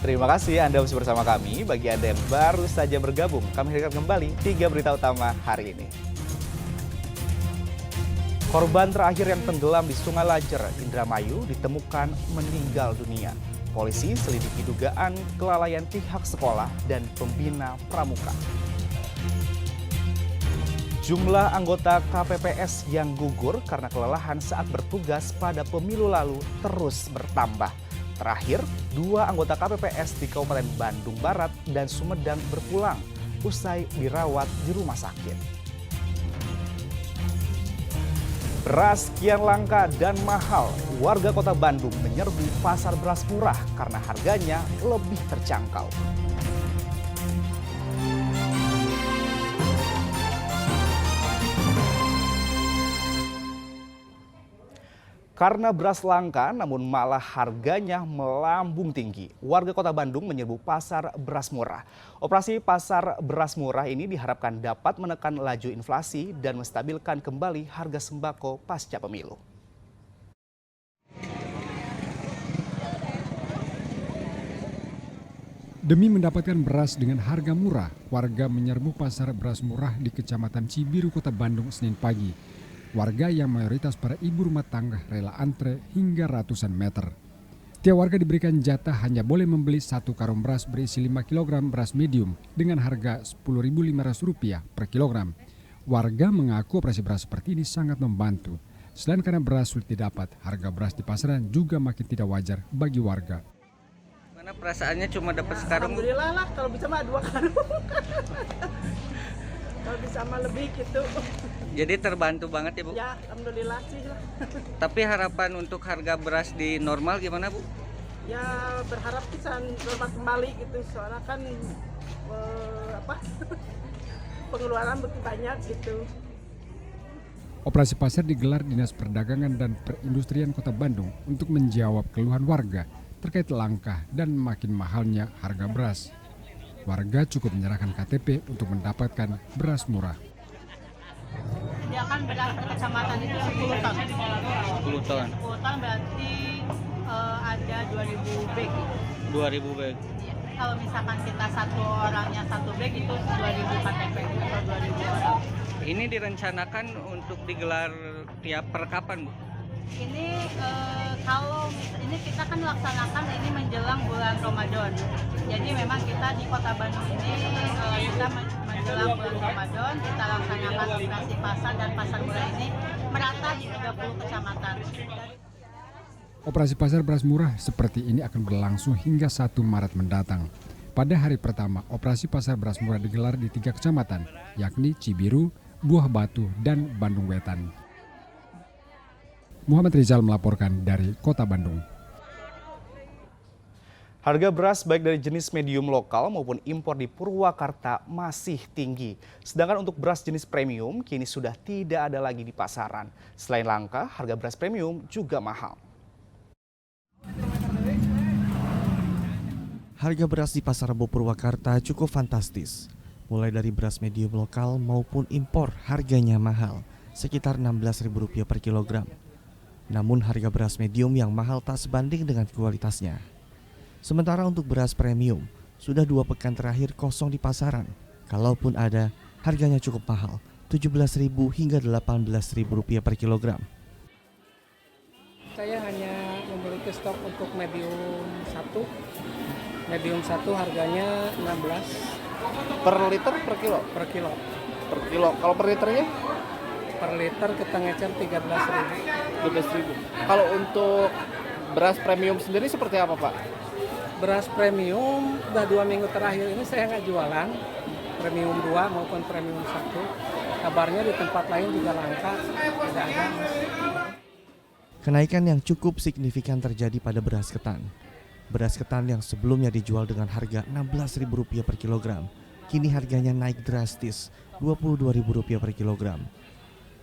Terima kasih Anda masih bersama kami. Bagi Anda yang baru saja bergabung, kami hadirkan kembali 3 berita utama hari ini. Korban terakhir yang tenggelam di Sungai Lajer, Indramayu, ditemukan meninggal dunia. Polisi selidiki dugaan kelalaian pihak sekolah dan pembina pramuka. Jumlah anggota KPPS yang gugur karena kelelahan saat bertugas pada pemilu lalu terus bertambah. Terakhir, 2 anggota KPPS di Kabupaten Bandung Barat dan Sumedang berpulang usai dirawat di rumah sakit. Beras kian langka dan mahal, warga kota Bandung menyerbu pasar beras murah karena harganya lebih terjangkau. Karena beras langka namun malah harganya melambung tinggi. Warga kota Bandung menyerbu pasar beras murah. Operasi pasar beras murah ini diharapkan dapat menekan laju inflasi dan menstabilkan kembali harga sembako pasca pemilu. Demi mendapatkan beras dengan harga murah, warga menyerbu pasar beras murah di Kecamatan Cibiru, Kota Bandung, Senin pagi. Warga yang mayoritas para ibu rumah tangga rela antre hingga ratusan meter. Tiap warga diberikan jatah hanya boleh membeli 1 karung beras berisi 5 kg beras medium dengan harga Rp10.500 per kilogram. Warga mengaku operasi beras seperti ini sangat membantu. Selain karena beras sulit didapat, harga beras di pasaran juga makin tidak wajar bagi warga. Mana perasaannya cuma dapat sekarang? Alhamdulillah lah, kalau bisa mah 2 karung. Kalau bisa mah lebih gitu. Jadi terbantu banget ya Bu? Ya, alhamdulillah sih lah. Tapi harapan untuk harga beras di normal gimana Bu? Ya berharap bisa normal kembali gitu, soalnya kan pengeluaran begitu banyak gitu. Operasi pasar digelar Dinas Perdagangan dan Perindustrian Kota Bandung untuk menjawab keluhan warga terkait langka dan makin mahalnya harga beras. Warga cukup menyerahkan KTP untuk mendapatkan beras murah. Sediakan beras per kecamatan itu 10 ton. 10 ton. 10 ton berarti ada 2.000 bag. 2.000 bag. Ya. Kalau misalkan kita satu orangnya 1 bag itu 2.000 KTP atau 2.000 orang. Ini direncanakan untuk digelar tiap per kapan Bu? Ini kalau ini kita kan laksanakan ini menjelang bulan Ramadan. Jadi memang kita di Kota Bandung ini kita menjelang bulan Ramadan kita laksanakan operasi pasar dan pasar murah ini merata di 30 kecamatan. Operasi pasar beras murah seperti ini akan berlangsung hingga 1 Maret mendatang. Pada hari pertama, operasi pasar beras murah digelar di 3 kecamatan, yakni Cibiru, Buah Batu, dan Bandung Wetan. Muhammad Rizal melaporkan dari Kota Bandung. Harga beras baik dari jenis medium lokal maupun impor di Purwakarta masih tinggi. Sedangkan untuk beras jenis premium kini sudah tidak ada lagi di pasaran. Selain langka, harga beras premium juga mahal. Harga beras di Pasar Rebo Purwakarta cukup fantastis. Mulai dari beras medium lokal maupun impor harganya mahal, sekitar Rp16.000 per kilogram. Namun harga beras medium yang mahal tak sebanding dengan kualitasnya. Sementara untuk beras premium, sudah 2 pekan terakhir kosong di pasaran. Kalaupun ada, harganya cukup mahal, Rp17.000 hingga Rp18.000 per kilogram. Saya hanya memiliki stok untuk medium 1. Medium 1 harganya 16 Per liter per kilo? per kilo. Per kilo. Kalau per liternya? Per liter kita ngecer 13.000. 12.000. Kalau untuk beras premium sendiri seperti apa Pak? Beras premium udah 2 minggu terakhir ini saya nggak jualan. Premium 2 maupun premium 1. Kabarnya di tempat lain juga langka, tidak ada. Kenaikan yang cukup signifikan terjadi pada beras ketan. Beras ketan yang sebelumnya dijual dengan harga Rp16.000 per kilogram, kini harganya naik drastis Rp22.000 per kilogram.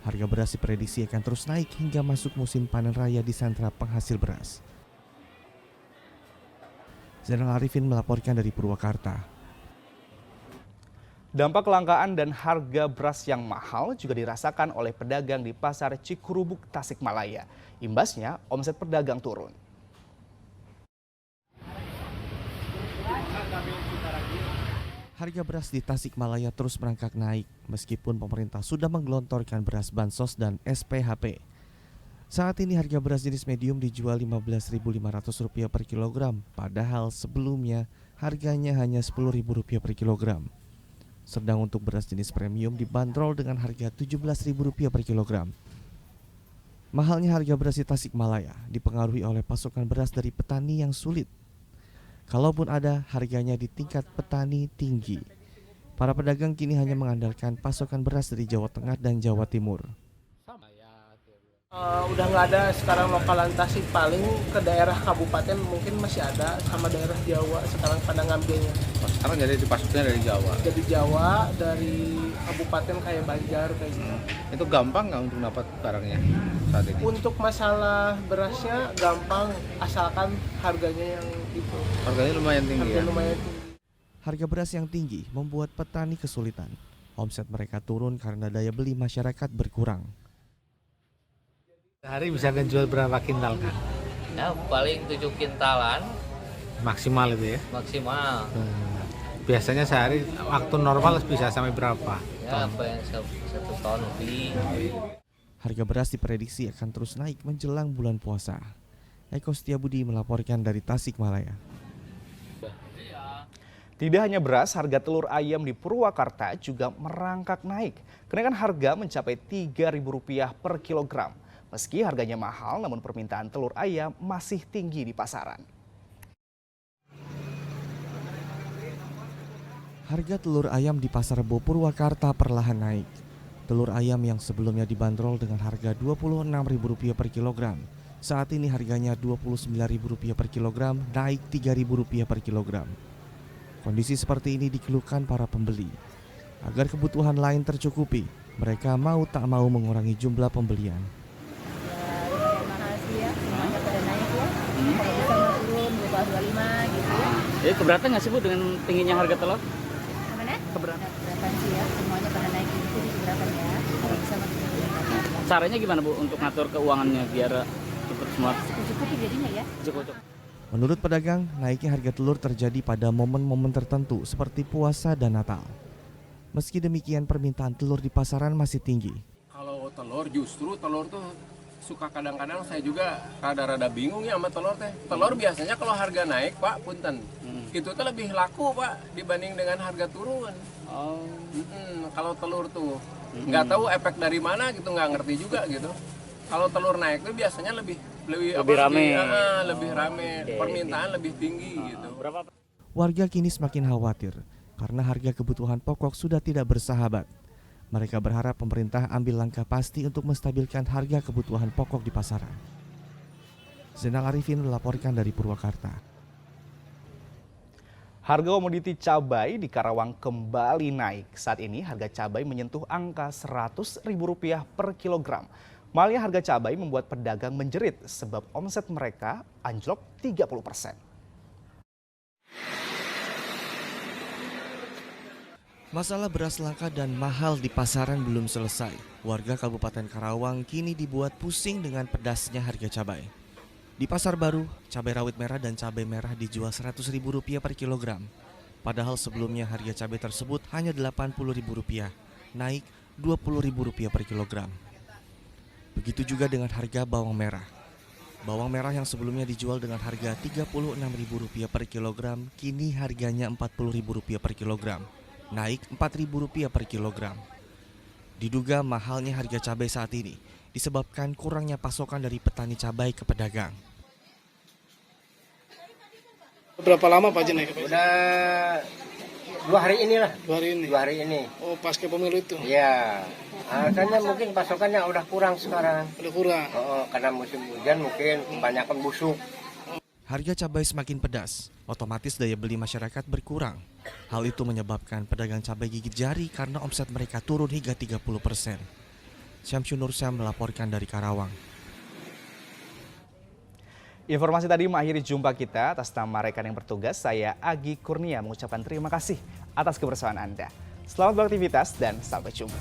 Harga beras diprediksi akan terus naik hingga masuk musim panen raya di sentra penghasil beras. Zainal Arifin melaporkan dari Purwakarta. Dampak kelangkaan dan harga beras yang mahal juga dirasakan oleh pedagang di Pasar Cikurubuk, Tasikmalaya. Imbasnya, omset pedagang turun. Harga beras di Tasikmalaya terus merangkak naik meskipun pemerintah sudah menggelontorkan beras bansos dan SPHP. Saat ini harga beras jenis medium dijual Rp15.500 per kilogram, padahal sebelumnya harganya hanya Rp10.000 per kilogram. Sedang untuk beras jenis premium dibanderol dengan harga Rp17.000 per kilogram. Mahalnya harga beras di Tasikmalaya dipengaruhi oleh pasokan beras dari petani yang sulit. Kalaupun ada, harganya di tingkat petani tinggi. Para pedagang kini hanya mengandalkan pasokan beras dari Jawa Tengah dan Jawa Timur. Udah nggak ada sekarang lokalan Tasik, paling ke daerah kabupaten mungkin masih ada, sama daerah Jawa sekarang pada ngambilnya. Sekarang jadi dipasoknya dari Jawa. Dari Jawa, dari kabupaten kayak Banjar kayak gitu. Itu gampang nggak untuk dapat barangnya saat ini? Untuk masalah berasnya gampang, asalkan harganya yang itu. Harganya lumayan tinggi Harga ya? lumayan tinggi. Harga beras yang tinggi membuat petani kesulitan. Omset mereka turun karena daya beli masyarakat berkurang. Sehari bisa jual berapa kintal kan? Ya paling 7 kintalan Maksimal itu ya? maksimal. Biasanya sehari waktu normal bisa sampai berapa? Ya apa yang 1 ton lebih. Harga beras diprediksi akan terus naik menjelang bulan puasa. Eko Setiabudi melaporkan dari Tasikmalaya. Tidak hanya beras, harga telur ayam di Purwakarta juga merangkak naik. Kenaikan harga mencapai Rp3.000 per kilogram. Meski harganya mahal, namun permintaan telur ayam masih tinggi di pasaran. Harga telur ayam di Pasar Rebo Purwakarta perlahan naik. Telur ayam yang sebelumnya dibanderol dengan harga Rp26.000 per kilogram, saat ini harganya Rp29.000 per kilogram, naik Rp3.000 per kilogram. Kondisi seperti ini dikeluhkan para pembeli. Agar kebutuhan lain tercukupi, mereka mau tak mau mengurangi jumlah pembelian. Jadi keberatan nggak sih Bu dengan tingginya harga telur? Keberatan sih ya, semuanya pada naik itu keberatan ya. Kalau bisa makin Caranya gimana Bu untuk ngatur keuangannya biar cukup semua? cukup jadinya ya. Cukup. Menurut pedagang, naiknya harga telur terjadi pada momen-momen tertentu seperti puasa dan Natal. Meski demikian, permintaan telur di pasaran masih tinggi. Kalau telur, justru telur tuh suka kadang-kadang saya juga rada-rada bingung ya sama telur teh. Telur biasanya kalau harga naik Pak, punten, itu tuh lebih laku Pak dibanding dengan harga turun. Kalau telur tuh nggak tahu efek dari mana gitu, nggak ngerti juga gitu. Kalau telur naik tuh biasanya lebih rame. lebih rame, permintaan lebih tinggi gitu. Warga kini semakin khawatir karena harga kebutuhan pokok sudah tidak bersahabat. Mereka berharap pemerintah ambil langkah pasti untuk menstabilkan harga kebutuhan pokok di pasaran. Zainal Arifin melaporkan dari Purwakarta. Harga komoditi cabai di Karawang kembali naik. Saat ini harga cabai menyentuh angka Rp100.000 per kilogram. Mahalnya harga cabai membuat pedagang menjerit sebab omset mereka anjlok 30%. Masalah beras langka dan mahal di pasaran belum selesai. Warga Kabupaten Karawang kini dibuat pusing dengan pedasnya harga cabai. Di Pasar Baru, cabai rawit merah dan cabai merah dijual Rp100.000 per kilogram. Padahal sebelumnya harga cabai tersebut hanya Rp80.000, naik Rp20.000 per kilogram. Begitu juga dengan harga bawang merah. Bawang merah yang sebelumnya dijual dengan harga Rp36.000 per kilogram, kini harganya Rp40.000 per kilogram, naik Rp4.000 per kilogram. Diduga mahalnya harga cabai saat ini disebabkan kurangnya pasokan dari petani cabai ke pedagang. Berapa lama Pak naik? Udah 2 hari inilah. 2 hari ini? 2 hari ini. Oh, pasca pemilu itu? Iya. Alasannya mungkin pasokannya udah kurang sekarang. Udah kurang? Karena musim hujan mungkin kebanyakan busuk. Harga cabai semakin pedas, otomatis daya beli masyarakat berkurang. Hal itu menyebabkan pedagang cabai gigit jari karena omset mereka turun hingga 30%. Syamsul Nursyam melaporkan dari Karawang. Informasi tadi mengakhiri jumpa kita. Atas nama rekan yang bertugas, saya Agi Kurnia mengucapkan terima kasih atas kebersamaan Anda. Selamat beraktivitas dan sampai jumpa.